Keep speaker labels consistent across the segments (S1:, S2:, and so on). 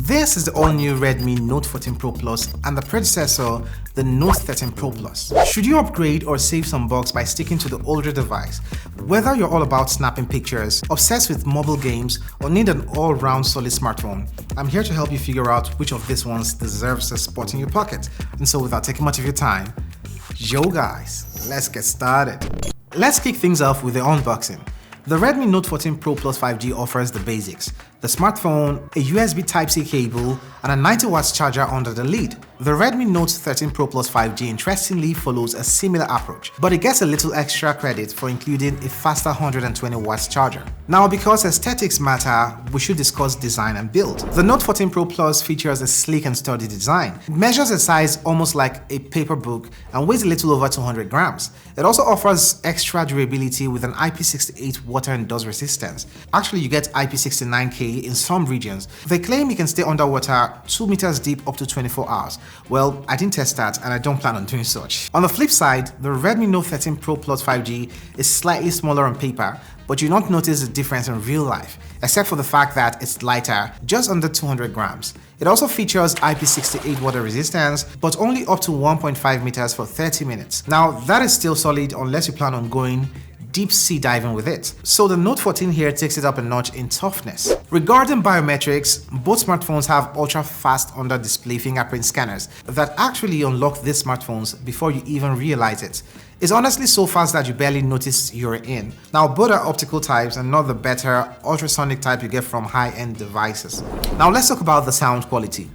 S1: This is the all-new Redmi Note 14 Pro Plus and the predecessor, the Note 13 Pro Plus. Should you upgrade or save some bucks by sticking to the older device? Whether you're all about snapping pictures, obsessed with mobile games, or need an all-round solid smartphone, I'm here to help you figure out which of these ones deserves a spot in your pocket. And so without taking much of your time, yo guys, let's get started. Let's kick things off with the unboxing. The Redmi Note 14 Pro Plus 5G offers the basics: the smartphone, a USB Type-C cable, and a 90 watts charger under the lid. The Redmi Note 13 Pro Plus 5G interestingly follows a similar approach, but it gets a little extra credit for including a faster 120 watts charger. Now, because aesthetics matter, we should discuss design and build. The Note 14 Pro Plus features a sleek and sturdy design. It measures a size almost like a paper book and weighs a little over 200 grams. It also offers extra durability with an IP68 water and dust resistance. Actually, you get IP69K in some regions. They claim you can stay underwater 2 meters deep up to 24 hours. Well, I didn't test that and I don't plan on doing such. On the flip side, the Redmi Note 13 Pro Plus 5G is slightly smaller on paper, but you don't notice the difference in real life, except for the fact that it's lighter, just under 200 grams. It also features IP68 water resistance, but only up to 1.5 meters for 30 minutes. Now, that is still solid unless you plan on going deep sea diving with it. So the Note 14 here takes it up a notch in toughness. Regarding biometrics, both smartphones have ultra-fast under-display fingerprint scanners that actually unlock these smartphones before you even realize it. It's honestly so fast that you barely notice you're in. Now, both are optical types and not the better ultrasonic type you get from high-end devices. Now let's talk about the sound quality.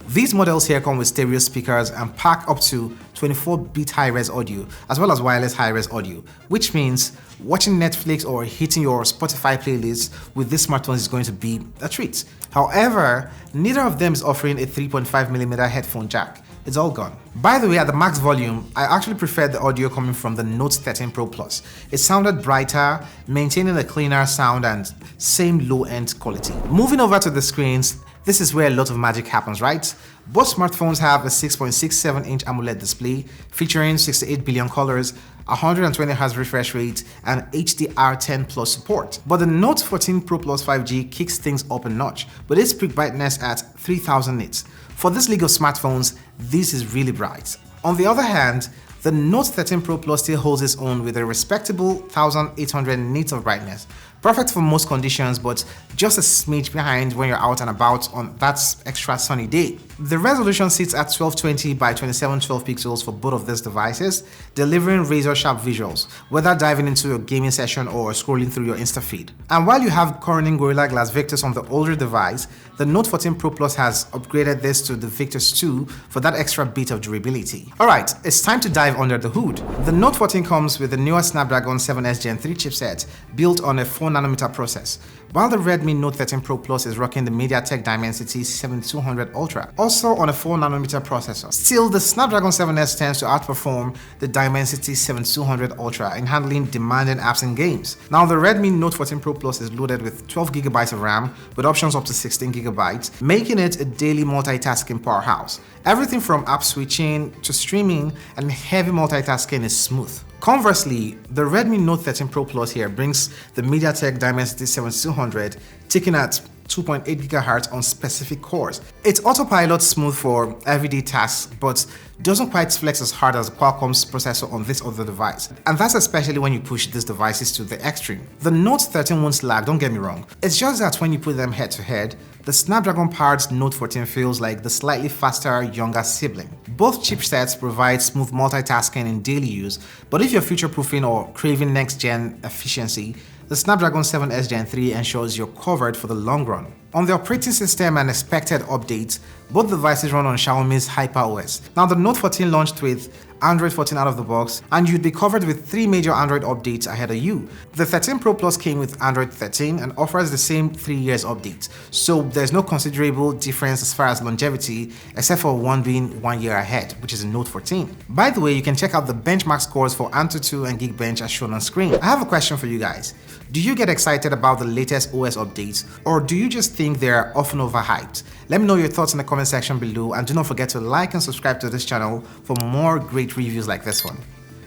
S1: These models here come with stereo speakers and pack up to 24-bit high-res audio as well as wireless high-res audio, which means watching Netflix or hitting your Spotify playlist with this smartphone is going to be a treat. However, neither of them is offering a 3.5mm headphone jack. It's all gone. By the way, at the max volume, I actually preferred the audio coming from the Note 13 Pro Plus. It sounded brighter, maintaining a cleaner sound and same low-end quality. Moving over to the screens, this is where a lot of magic happens, right? Both smartphones have a 6.67-inch AMOLED display featuring 68 billion colors, 120Hz refresh rate, and HDR10 Plus support. But the Note 14 Pro Plus 5G kicks things up a notch with its peak brightness at 3000 nits. For this league of smartphones, this is really bright. On the other hand, the Note 13 Pro Plus still holds its own with a respectable 1800 nits of brightness. Perfect for most conditions, but just a smidge behind when you're out and about on that extra sunny day. The resolution sits at 1220 by 2712 pixels for both of these devices, delivering razor-sharp visuals, whether diving into your gaming session or scrolling through your Insta feed. And while you have Corning Gorilla Glass Victus on the older device, the Note 14 Pro Plus has upgraded this to the Victus 2 for that extra bit of durability. Alright, it's time to dive under the hood. The Note 14 comes with the newer Snapdragon 7S Gen 3 chipset built on a 4nm process, while the Redmi Note 13 Pro Plus is rocking the MediaTek Dimensity 7200 Ultra, also on a 4nm processor. Still, the Snapdragon 7S tends to outperform the Dimensity 7200 Ultra in handling demanding apps and games. Now, the Redmi Note 14 Pro Plus is loaded with 12GB of RAM with options up to 16GB, making it a daily multitasking powerhouse. Everything from app switching to streaming and heavy multitasking is smooth. Conversely, the Redmi Note 13 Pro Plus here brings the MediaTek Dimensity 7200 ticking at 2.8 GHz on specific cores. It's autopilot smooth for everyday tasks, but doesn't quite flex as hard as Qualcomm's processor on this other device. And that's especially when you push these devices to the extreme. The Note 13 won't lag, don't get me wrong. It's just that when you put them head to head, the Snapdragon-powered Note 14 feels like the slightly faster, younger sibling. Both chipsets provide smooth multitasking in daily use, but if you're future-proofing or craving next-gen efficiency, the Snapdragon 7S Gen 3 ensures you're covered for the long run. On the operating system and expected updates, both devices run on Xiaomi's HyperOS. Now, the Note 14 launched with Android 14 out of the box, and you'd be covered with 3 major Android updates ahead of you. The 13 Pro Plus came with Android 13 and offers the same 3 years update, so there's no considerable difference as far as longevity, except for one being 1 year ahead, which is in Note 14. By the way, you can check out the benchmark scores for Antutu and Geekbench as shown on screen. I have a question for you guys. Do you get excited about the latest OS updates, or do you just think they're often overhyped? Let me know your thoughts in the comment section below, and do not forget to like and subscribe to this channel for more great reviews like this one.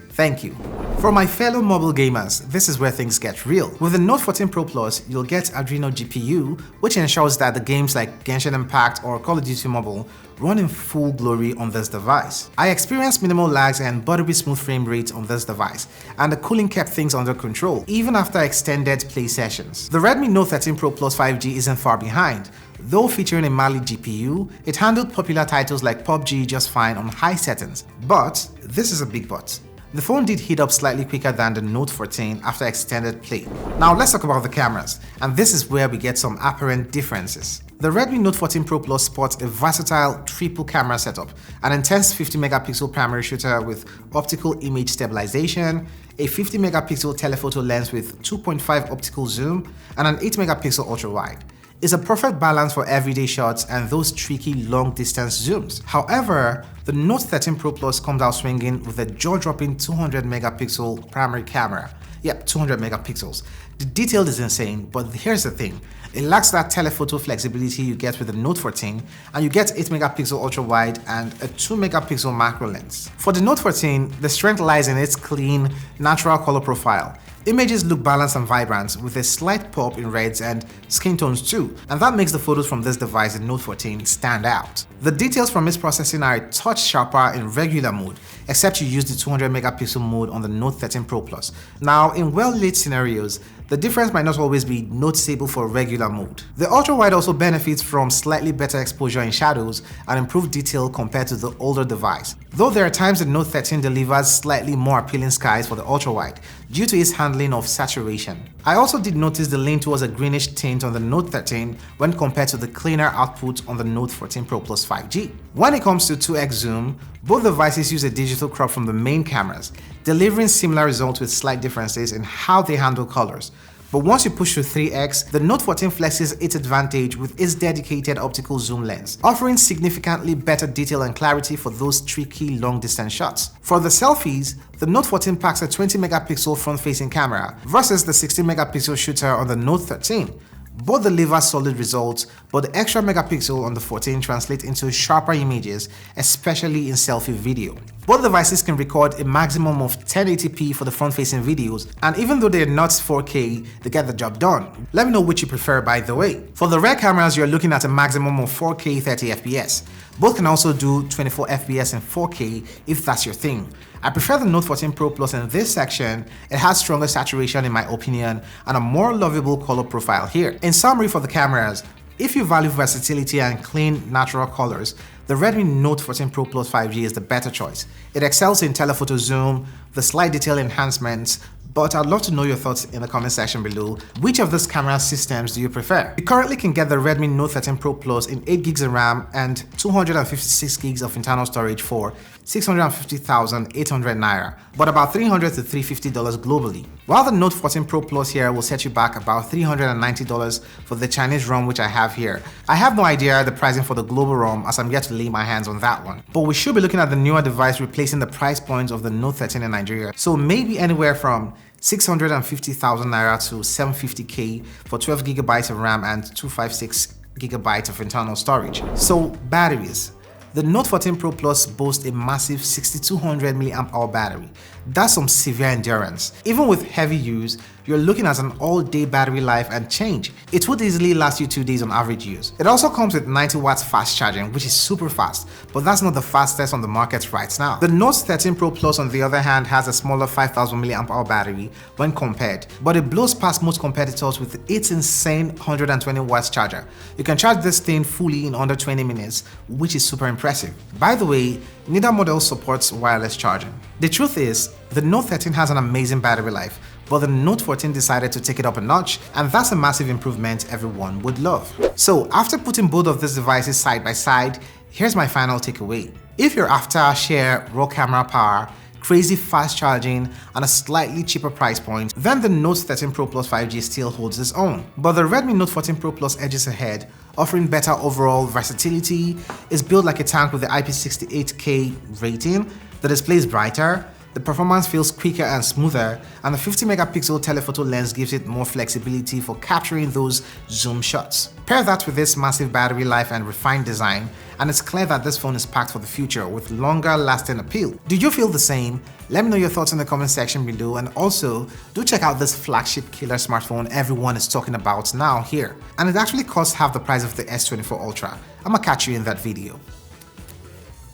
S1: Thank you. For my fellow mobile gamers, this is where things get real. With the Note 14 Pro Plus, you'll get Adreno GPU, which ensures that the games like Genshin Impact or Call of Duty Mobile run in full glory on this device. I experienced minimal lags and buttery smooth frame rates on this device, and the cooling kept things under control, even after extended play sessions. The Redmi Note 13 Pro Plus 5G isn't far behind. Though featuring a Mali GPU, it handled popular titles like PUBG just fine on high settings. But this is a big but. The phone did heat up slightly quicker than the Note 14 after extended play. Now let's talk about the cameras, and this is where we get some apparent differences. The Redmi Note 14 Pro Plus sports a versatile triple camera setup, an intense 50 megapixel primary shooter with optical image stabilization, a 50 megapixel telephoto lens with 2.5 optical zoom, and an 8 megapixel ultra wide. It's a perfect balance for everyday shots and those tricky long-distance zooms. However, the Note 13 Pro Plus comes out swinging with a jaw-dropping 200 megapixel primary camera. Yep, 200 megapixels. The detail is insane, but here's the thing. It lacks that telephoto flexibility you get with the Note 14, and you get 8 megapixel ultra-wide and a 2 megapixel macro lens. For the Note 14, the strength lies in its clean, natural color profile. Images look balanced and vibrant, with a slight pop in reds and skin tones too, and that makes the photos from this device in Note 14 stand out. The details from its processing are a touch sharper in regular mode, except you use the 200 megapixel mode on the Note 13 Pro Plus. Now, in well-lit scenarios, the difference might not always be noticeable for regular mode. The ultra-wide also benefits from slightly better exposure in shadows and improved detail compared to the older device. Though there are times the Note 13 delivers slightly more appealing skies for the ultra-wide, due to its handling of saturation. I also did notice the lean towards a greenish tint on the Note 13 when compared to the cleaner output on the Note 14 Pro Plus 5G. When it comes to 2x zoom, both devices use a digital crop from the main cameras, delivering similar results with slight differences in how they handle colors. But once you push to 3x, the Note 14 flexes its advantage with its dedicated optical zoom lens, offering significantly better detail and clarity for those tricky long-distance shots. For the selfies, the Note 14 packs a 20 megapixel front-facing camera versus the 16 megapixel shooter on the Note 13. Both deliver solid results, but the extra megapixel on the 14 translates into sharper images, especially in selfie video. Both devices can record a maximum of 1080p for the front-facing videos, and even though they're not 4K, they get the job done. Let me know which you prefer, by the way. For the rear cameras, you're looking at a maximum of 4K 30fps. Both can also do 24fps and 4K if that's your thing. I prefer the Note 14 Pro Plus in this section. It has stronger saturation in my opinion and a more lovable color profile here. In summary for the cameras, if you value versatility and clean, natural colors, the Redmi Note 14 Pro Plus 5G is the better choice. It excels in telephoto zoom, the slight detail enhancements, but I'd love to know your thoughts in the comment section below. Which of these camera systems do you prefer? You currently can get the Redmi Note 13 Pro Plus in 8GB of RAM and 256GB of internal storage for 650,800 Naira, but about $300 to $350 globally. While the Note 14 Pro Plus here will set you back about $390 for the Chinese ROM which I have here. I have no idea the pricing for the global ROM as I'm yet to lay my hands on that one. But we should be looking at the newer device replacing the price points of the Note 13 in Nigeria, so maybe anywhere from 650,000 Naira to 750k for 12GB of RAM and 256GB of internal storage. So batteries. The Note 14 Pro Plus boasts a massive 6200 mAh battery. That's some severe endurance. Even with heavy use, you're looking at an all-day battery life and change. It would easily last you 2 days on average use. It also comes with 90 watts fast charging, which is super fast, but that's not the fastest on the market right now. The Note 13 Pro Plus on the other hand has a smaller 5000 mAh battery when compared, but it blows past most competitors with its insane 120 watts charger. You can charge this thing fully in under 20 minutes, which is super impressive. By the way, neither model supports wireless charging. The truth is, the Note 13 has an amazing battery life, but the Note 14 decided to take it up a notch, and that's a massive improvement everyone would love. So after putting both of these devices side by side, here's my final takeaway. If you're after sheer raw camera power, crazy fast charging, and a slightly cheaper price point, then the Note 13 Pro Plus 5G still holds its own. But the Redmi Note 14 Pro Plus edges ahead, offering better overall versatility, is built like a tank with the IP68K rating, the display is brighter, The performance feels quicker and smoother, and the 50 megapixel telephoto lens gives it more flexibility for capturing those zoom shots. Pair that with this massive battery life and refined design, and it's clear that this phone is packed for the future with longer lasting appeal. Do you feel the same? Let me know your thoughts in the comment section below, and also do check out this flagship killer smartphone everyone is talking about now here. And it actually costs half the price of the S24 Ultra. I'ma catch you in that video.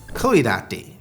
S1: Koidate.